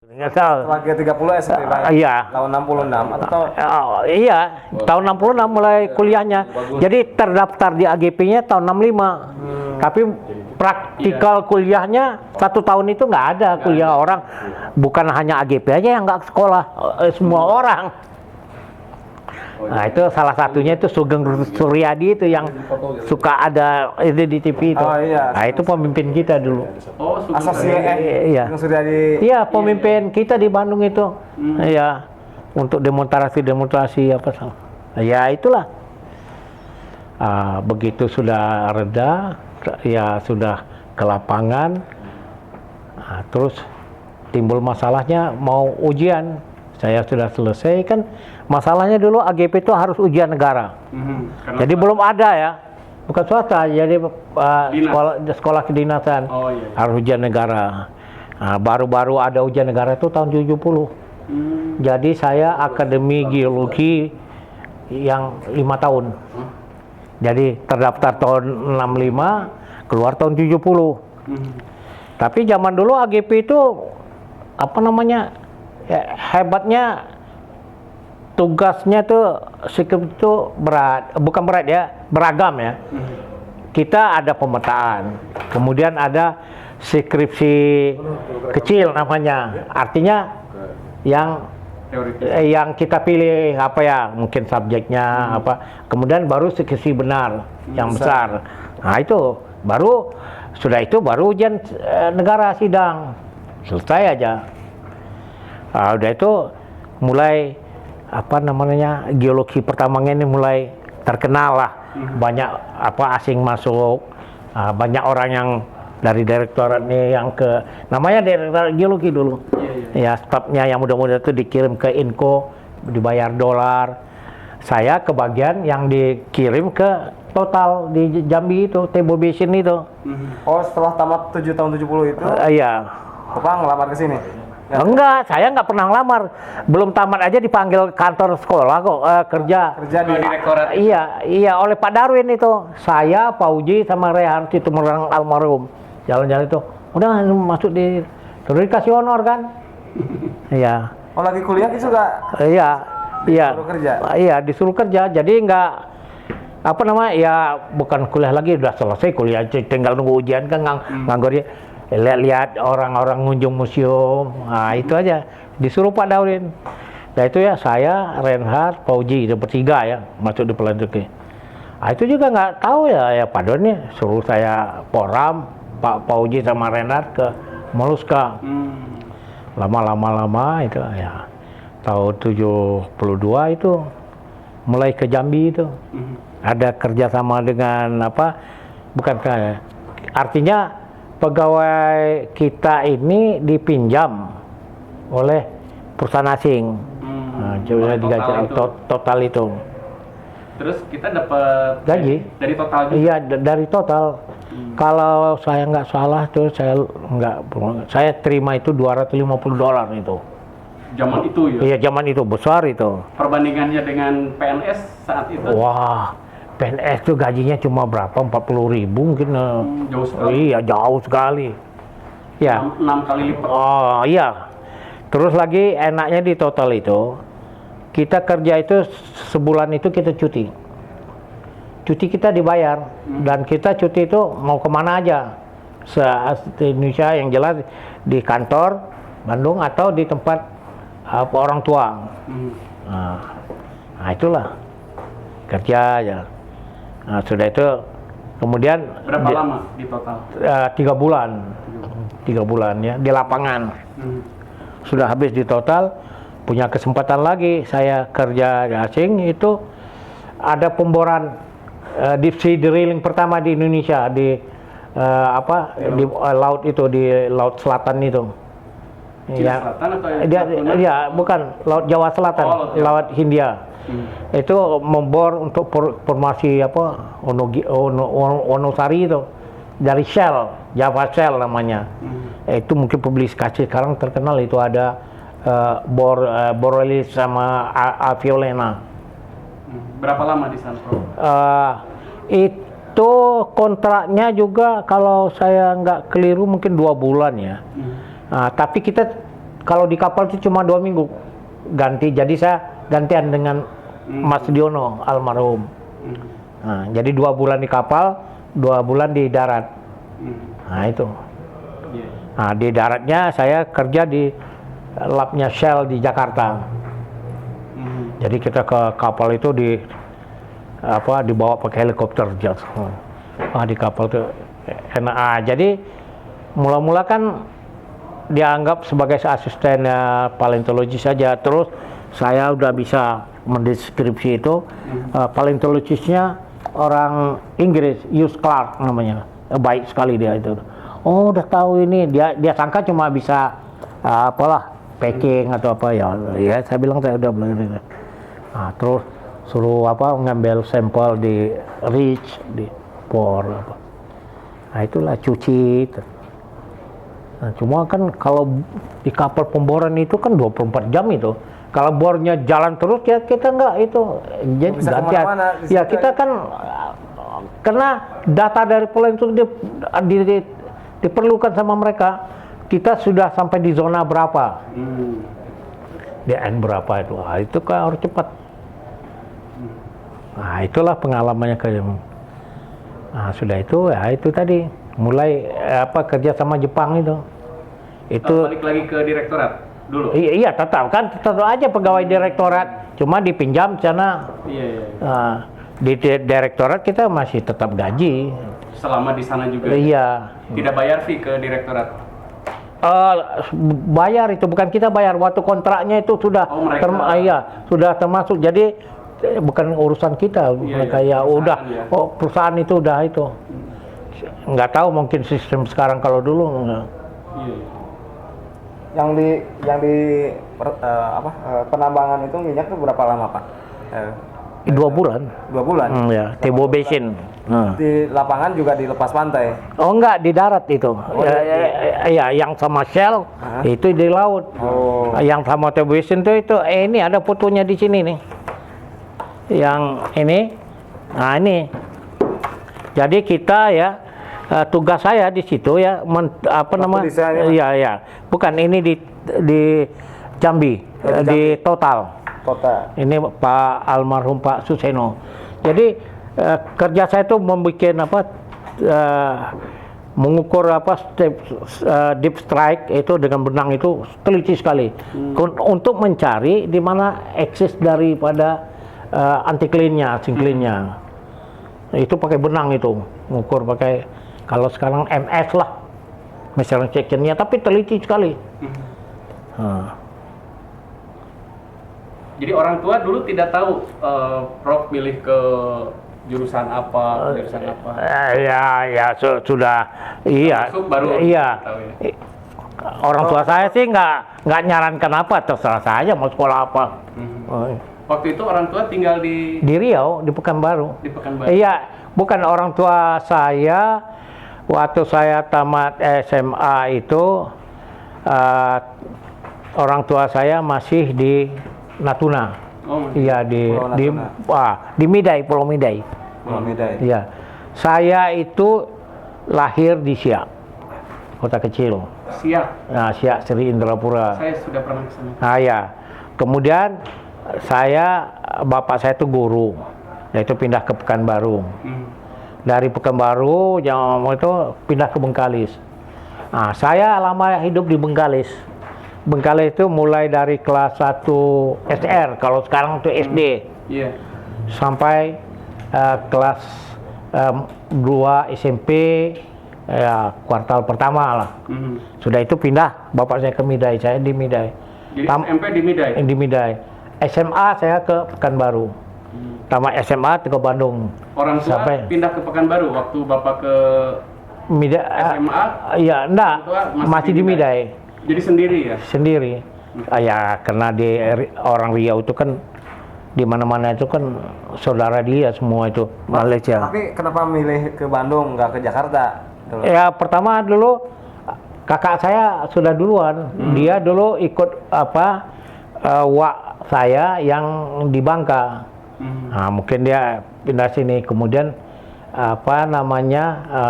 Nggak tahu. Setelah G30 SMP Pak. Iya. Tahun 66 atau Iya, tahun 66 mulai kuliahnya. Jadi terdaftar di AGP-nya tahun 65. Tapi praktikal kuliahnya 1 tahun itu nggak ada kuliah orang. Bukan hanya AGP aja yang nggak sekolah, semua orang. Nah itu salah satunya itu Sugeng Suryadi itu yang suka ada itu di TV itu. Oh, iya. Nah itu pemimpin kita dulu. Oh, Iya. yang sudah di Iya, pemimpin kita di Bandung itu. Iya. Untuk demonstrasi apa sama. Ya itulah. Begitu sudah reda, ya sudah ke lapangan. Terus timbul masalahnya mau ujian. Saya sudah selesai kan. Masalahnya dulu AGP itu harus ujian negara. Jadi belum ada ya. Bukan swasta, jadi sekolah kedinasan. Oh, iya. Harus ujian negara. Baru-baru ada ujian negara itu tahun 70. Jadi saya akademi geologi yang 5 tahun. Jadi terdaftar tahun 65, keluar tahun 70. Tapi zaman dulu AGP itu apa namanya? Ya, hebatnya tugasnya tuh skrip itu bukan berat ya, beragam ya. Kita ada pemetaan, kemudian ada skripsi kecil namanya, artinya yang kita pilih apa ya, mungkin subjeknya apa, kemudian baru skripsi benar yang besar. Nah itu baru baru ujian negara sidang selesai aja. Udah itu mulai apa namanya geologi pertambangan ini mulai terkenal lah, banyak apa asing masuk, banyak orang yang dari direktorat nih yang ke namanya direktorat geologi dulu, ya stafnya yang muda-muda itu dikirim ke Inco dibayar dolar. Saya kebagian yang dikirim ke Total di Jambi itu, Tebo Basin itu. Oh, setelah tamat 7 tahun 70 itu Iya. Bapak ngelamar ke sini? Enggak, saya nggak pernah ngelamar. Belum tamat aja dipanggil kantor sekolah kok, kerja. Kerja di direktorat. Iya, oleh Pak Darwin itu. Saya, Pak Uji, sama Rehan itu merang almarhum. Jalan-jalan itu, udah masuk terus dikasih honor kan? Iya. Oh, lagi kuliah juga Iya. disuruh kerja? Iya, disuruh kerja. Jadi nggak apa namanya? Ya bukan kuliah lagi, udah selesai kuliah, tinggal nunggu ujian kan nganggurnya. Lihat orang-orang ngunjung museum, nah itu aja disuruh Pak Darwin. Nah itu ya saya, Reinhard, Pauji, itu bertiga ya masuk di Pelantuki. Nah itu juga nggak tahu ya Pak Darwin suruh saya Poram, Pak Pauji sama Reinhard ke Moluska. Lama itu ya tahun 72 itu mulai ke Jambi itu. Ada kerjasama dengan apa? Bukan kayak artinya pegawai kita ini dipinjam oleh perusahaan asing. Total itu. Terus kita dapat gaji dari Total juga? Iya, dari Total. Kalau saya nggak salah tuh saya terima itu $250 itu. Zaman itu ya? Iya, zaman itu besar itu. Perbandingannya dengan PNS saat itu? Wah, PNS tuh gajinya cuma berapa? 40.000 mungkin. Jauh sekali. Iya, jauh sekali. Ya. 6 kali lipat. Oh iya. Terus lagi enaknya di Total itu, kita kerja itu sebulan itu kita cuti. Cuti kita dibayar dan kita cuti itu mau kemana aja di Indonesia, yang jelas di kantor Bandung atau di tempat orang tua. Nah itulah kerja aja. Nah, sudah itu kemudian berapa lama di Total? 3 bulan. 3 bulan ya di lapangan. Sudah habis di Total, punya kesempatan lagi saya kerja di asing itu ada pemboran deep sea drilling pertama di Indonesia di di laut itu, di laut selatan itu. Selatan atau ya bukan laut Jawa Selatan, laut Hindia. Itu membor untuk formasi apa Wonosari itu dari Shell, Java Shell namanya. Itu mungkin publikasi sekarang terkenal itu ada Borealis sama Aviolena. Berapa lama di sana? Itu kontraknya juga kalau saya nggak keliru mungkin 2 bulan ya. Tapi kita kalau di kapal itu cuma 2 minggu ganti. Jadi saya gantian dengan Mas Diono almarhum. Nah, jadi 2 bulan di kapal, 2 bulan di darat. Nah itu. Iya. Nah di daratnya saya kerja di labnya Shell di Jakarta. Jadi kita ke kapal itu dibawa pakai helikopter jet. Di kapal itu enak. Jadi mula-mula kan dianggap sebagai asisten paleontologis saja. Terus saya udah bisa mendeskripsi itu. Paleontologisnya orang Inggris, Hugh Clarke namanya. Baik sekali dia itu. Oh udah tahu ini, dia sangka cuma bisa packing atau apa ya. Ya saya bilang saya udah belajar. Nah, terus suruh ngambil sampel di Reach, di Por apa. Nah itulah cuci. Nah, cuma kan kalau di kapal pemboran itu kan 24 jam itu. Kalau bornya jalan terus ya kita enggak itu. Jadi Bisa gantian. kemana-mana di Ya situ kita kan karena data dari pola itu diperlukan sama mereka. Kita sudah sampai di zona berapa? Di N berapa itu? Itu kan harus cepat. Nah, itulah pengalamannya Nah, sudah itu ya itu tadi mulai kerja sama Jepang itu. Itu Balik lagi ke direktorat dulu. iya tetap aja pegawai direktorat, cuma dipinjam sana. Iya. Nah, di direktorat kita masih tetap gaji. Selama di sana juga. Iya. Tidak bayar fee ke direktorat. Bayar itu bukan kita bayar, waktu kontraknya itu sudah mereka. sudah termasuk. Jadi bukan urusan kita, mereka ya udah perusahaan itu udah itu. Nggak tahu mungkin sistem sekarang, kalau dulu enggak. Iya. Yang di penambangan itu minyak itu berapa lama, Pak? 2 bulan. 2 bulan. Ya, Tebo Basin. Di lapangan juga dilepas pantai. Oh enggak, di darat itu. Iya, yang sama Shell itu di laut. Oh. Yang sama Tebo Basin itu ini ada fotonya di sini nih. Yang ini. Nah, ini. Jadi kita ya tugas saya di situ ya iya. Bukan ini di Jambi, di Total. Ini Pak almarhum Pak Suseno. Jadi kerja saya itu membuat mengukur deep strike itu dengan benang itu teliti sekali untuk mencari di mana eksis daripada antiklinnya, sinklinnya. Itu pakai benang itu, mengukur pakai kalau sekarang MS lah, misalnya sectionnya, tapi teliti sekali. Jadi orang tua dulu tidak tahu Prof milih ke jurusan apa. Sudah. Iya. Masuk baru iya. tahu ya. Orang tua saya sih nggak nyarankan apa, terserah saja mau sekolah apa. Waktu itu orang tua tinggal di Riau, di Pekanbaru. Di Pekanbaru. Iya, bukan orang tua saya. Waktu saya tamat SMA itu orang tua saya masih di Natuna. Iya, di Midai, Pulau Midai. Iya. Saya itu lahir di Siak, kota kecil. Siak. Nah, Siak Sri Indrapura. Saya sudah pernah ke sana. Nah, ya. Kemudian bapak saya itu guru, yaitu pindah ke Pekanbaru. Dari Pekanbaru yang itu pindah ke Bengkalis. Nah, saya lama hidup di Bengkalis. Bengkalis itu mulai dari kelas 1 SR, kalau sekarang itu SD. Iya. Sampai kelas 2 SMP, ya kuartal pertama lah. Sudah itu pindah bapak saya ke Midai, saya di Midai. Jadi SMP di Midai? Di Midai. SMA saya ke Pekanbaru. Tamat SMA ke Bandung. Orang tua pindah ke Pekanbaru waktu bapak ke Midai. SMA? Iya, enggak. Masih di Midai. Jadi sendiri ya? Sendiri. Ya, karena orang Riau itu kan di mana-mana itu kan saudara dia semua itu, Malaysia. Tapi kenapa milih ke Bandung, nggak ke Jakarta? Ya, pertama dulu kakak saya sudah duluan. Dia dulu ikut wak saya yang di Bangka. Nah, mungkin dia pindah sini. Kemudian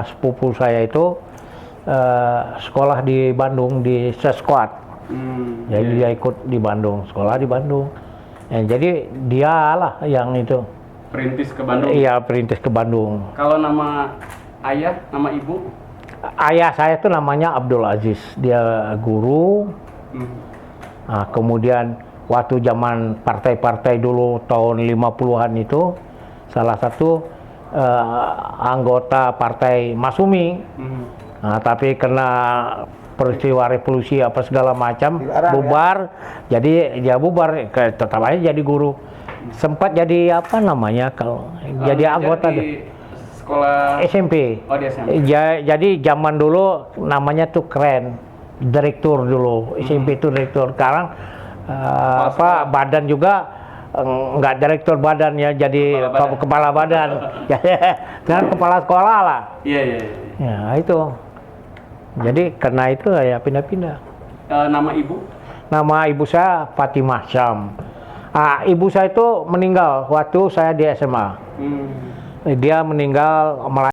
sepupu saya itu sekolah di Bandung di Seskuat. Jadi dia ikut di Bandung, sekolah di Bandung. Jadi dialah yang itu. Perintis ke Bandung. Iya, perintis ke Bandung. Kalau nama ayah, nama ibu? Ayah saya itu namanya Abdul Aziz, dia guru. Nah, kemudian waktu zaman partai-partai dulu tahun 50-an itu, salah satu anggota partai Masumi. Nah, tapi karena peristiwa revolusi apa segala macam bubar, jadi dia bubar, tetap aja jadi guru. Sempat jadi apa namanya kalau jadi anggota di sekolah SMP. Oh, di SMP. Jadi zaman dulu namanya tuh keren, direktur dulu. SMP itu direktur. Sekarang badan juga nggak direktur badan ya, jadi kepala badan. Dengan kepala sekolah lah. Iya. Ya itu. Jadi karena itu ya pindah-pindah. Nama ibu? Nama ibu saya Fatimah Syam. Ibu saya itu meninggal waktu saya di SMA. Dia meninggal